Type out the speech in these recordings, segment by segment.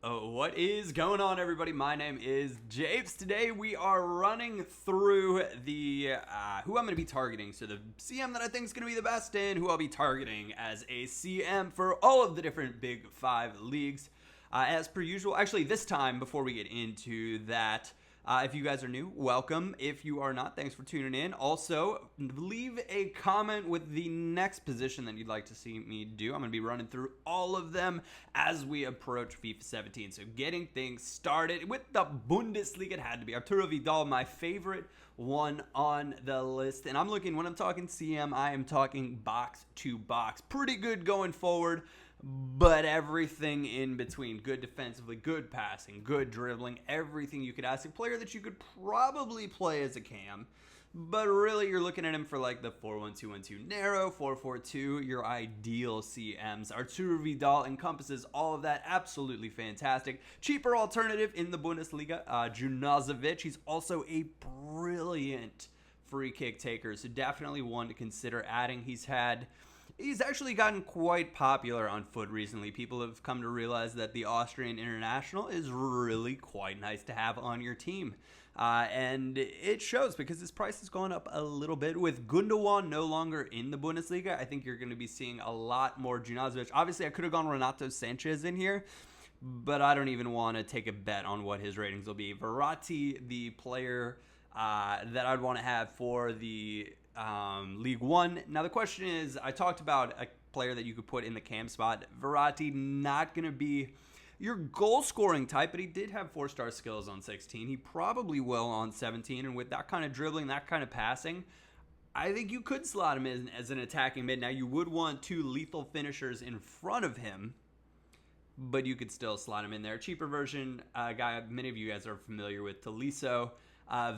What is going on, everybody? My name is Japes. Today we are running through the who I'm going to be targeting. So the CM that I think is going to be the best and who I'll be targeting as a CM for all of the different Big 5 leagues. As per usual, actually this time, before we get into that, if you guys are new, welcome. If you are not, thanks for tuning in. Also, leave a comment with the next position that you'd like to see me do. I'm going to be running through all of them as we approach FIFA 17. So getting things started with the Bundesliga, it had to be Arturo Vidal, my favorite one on the list. And I'm looking, when I'm talking CM, I am talking box to box. Pretty good going forward, but everything in between. Good defensively, good passing, good dribbling, everything you could ask. A player that you could probably play as a cam, but really you're looking at him for like the 4-1-2-1-2 narrow, 4-4-2, your ideal CMs. Arturo Vidal encompasses all of that. Absolutely fantastic. Cheaper alternative in the Bundesliga, Brozovic. He's also a brilliant free kick taker, so definitely one to consider adding. He's actually gotten quite popular on foot recently. People have come to realize that the Austrian international is really quite nice to have on your team. And it shows because his price has gone up a little bit. With Gundogan no longer in the Bundesliga, I think you're going to be seeing a lot more Brozovic. Obviously, I could have gone Renato Sanchez in here, but I don't even want to take a bet on what his ratings will be. Verratti, the player that I'd want to have for the League One. Now the question is, I talked about a player that you could put in the cam spot. Verratti, not going to be your goal scoring type, but he did have 4-star skills on 16. He probably will on 17, and with that kind of dribbling, that kind of passing, I think you could slot him in as an attacking mid. Now you would want 2 lethal finishers in front of him, but you could still slot him in there. Cheaper version, guy many of you guys are familiar with, Tolisso.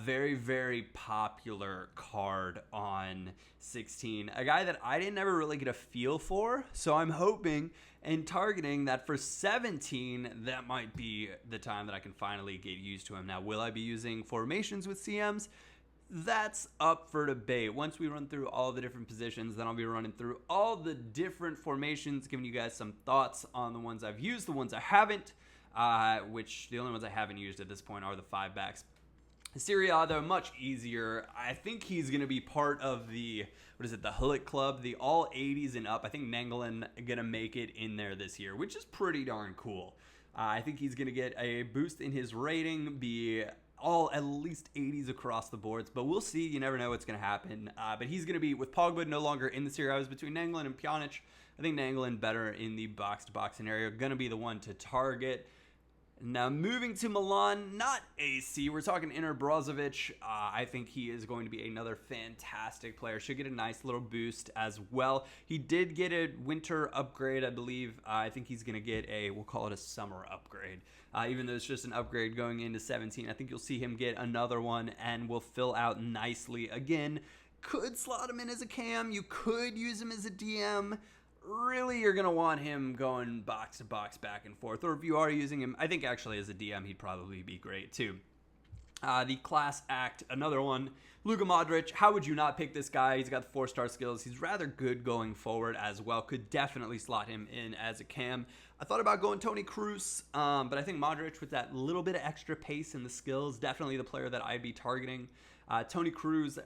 Very, very popular card on 16. A guy that I didn't ever really get a feel for, so I'm hoping and targeting that for 17, that might be the time that I can finally get used to him. Now, will I be using formations with CMs? That's up for debate. Once we run through all the different positions, then I'll be running through all the different formations, giving you guys some thoughts on the ones I've used, the ones I haven't, which the only ones I haven't used at this point are the 5 backs. Serie A, though, much easier. I think he's going to be part of the, the Hulk Club, the all 80s and up. I think Nainggolan going to make it in there this year, which is pretty darn cool. I think he's going to get a boost in his rating, be all at least 80s across the boards, but we'll see. You never know what's going to happen. But he's going to be, with Pogba no longer in the Serie A, I was between Nainggolan and Pjanic. I think Nainggolan better in the box-to-box scenario. Going to be the one to target. Now, moving to Milan, not AC, we're talking Inter Brozovic. I think he is going to be another fantastic player. Should get a nice little boost as well. He did get a winter upgrade, I believe. I think he's going to get we'll call it a summer upgrade. Even though it's just an upgrade going into 17, I think you'll see him get another one and will fill out nicely again. Could slot him in as a cam. You could use him as a DM. Really, you're going to want him going box to box, back and forth. Or if you are using him, I think actually as a DM, he'd probably be great too. The class act, another one. Luka Modric, how would you not pick this guy? He's got the 4-star skills. He's rather good going forward as well. Could definitely slot him in as a cam. I thought about going Toni Kroos, but I think Modric with that little bit of extra pace and the skills, definitely the player that I'd be targeting. Toni Kroos,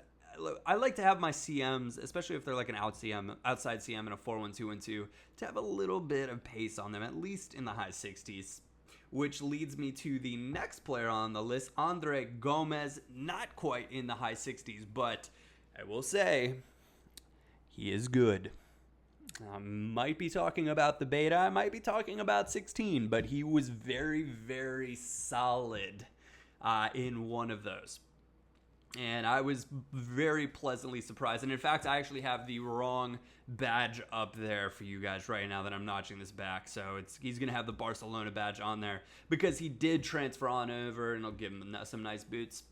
I like to have my CMs, especially if they're like an outside CM in a 4-1-2-1-2, to have a little bit of pace on them, at least in the high 60s. Which leads me to the next player on the list, Andre Gomez. Not quite in the high 60s, but I will say he is good. I might be talking about the beta, I might be talking about 16, but he was very, very solid in one of those. And I was very pleasantly surprised. And in fact, I actually have the wrong badge up there for you guys right now that I'm notching this back. So he's going to have the Barcelona badge on there because he did transfer on over, and I'll give him some nice boosts.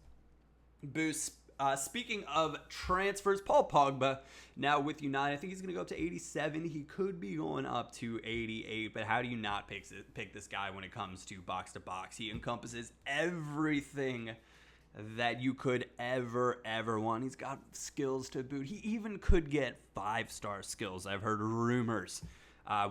Speaking of transfers, Paul Pogba, now with United, I think he's going to go up to 87. He could be going up to 88, but how do you not pick this guy when it comes to box? He encompasses everything that you could ever want. He's got skills to boot. He even could get 5-star skills. I've heard rumors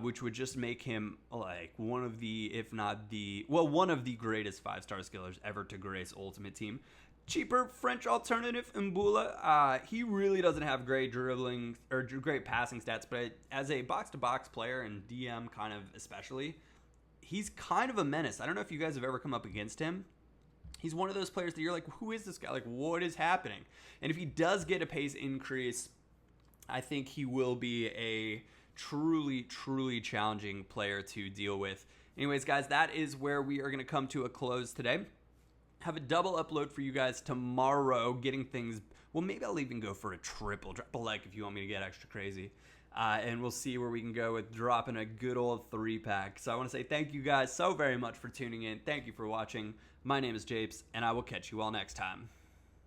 which would just make him like one of the, if not the, well, one of the greatest 5-star skillers ever to grace Ultimate Team. Cheaper French alternative, Mbula. He really doesn't have great dribbling or great passing stats, but as a box-to-box player and DM kind of especially, he's kind of a menace. I don't know if you guys have ever come up against him. He's one of those players that you're like, who is this guy? Like, what is happening? And if he does get a pace increase, I think he will be a truly, truly challenging player to deal with. Anyways, guys, that is where we are going to come to a close today. Have a double upload for you guys tomorrow, getting things, well, maybe I'll even go for a triple like if you want me to get extra crazy. And we'll see where we can go with dropping a good old 3-pack. So I want to say thank you guys so very much for tuning in. Thank you for watching. My name is Japes, and I will catch you all next time.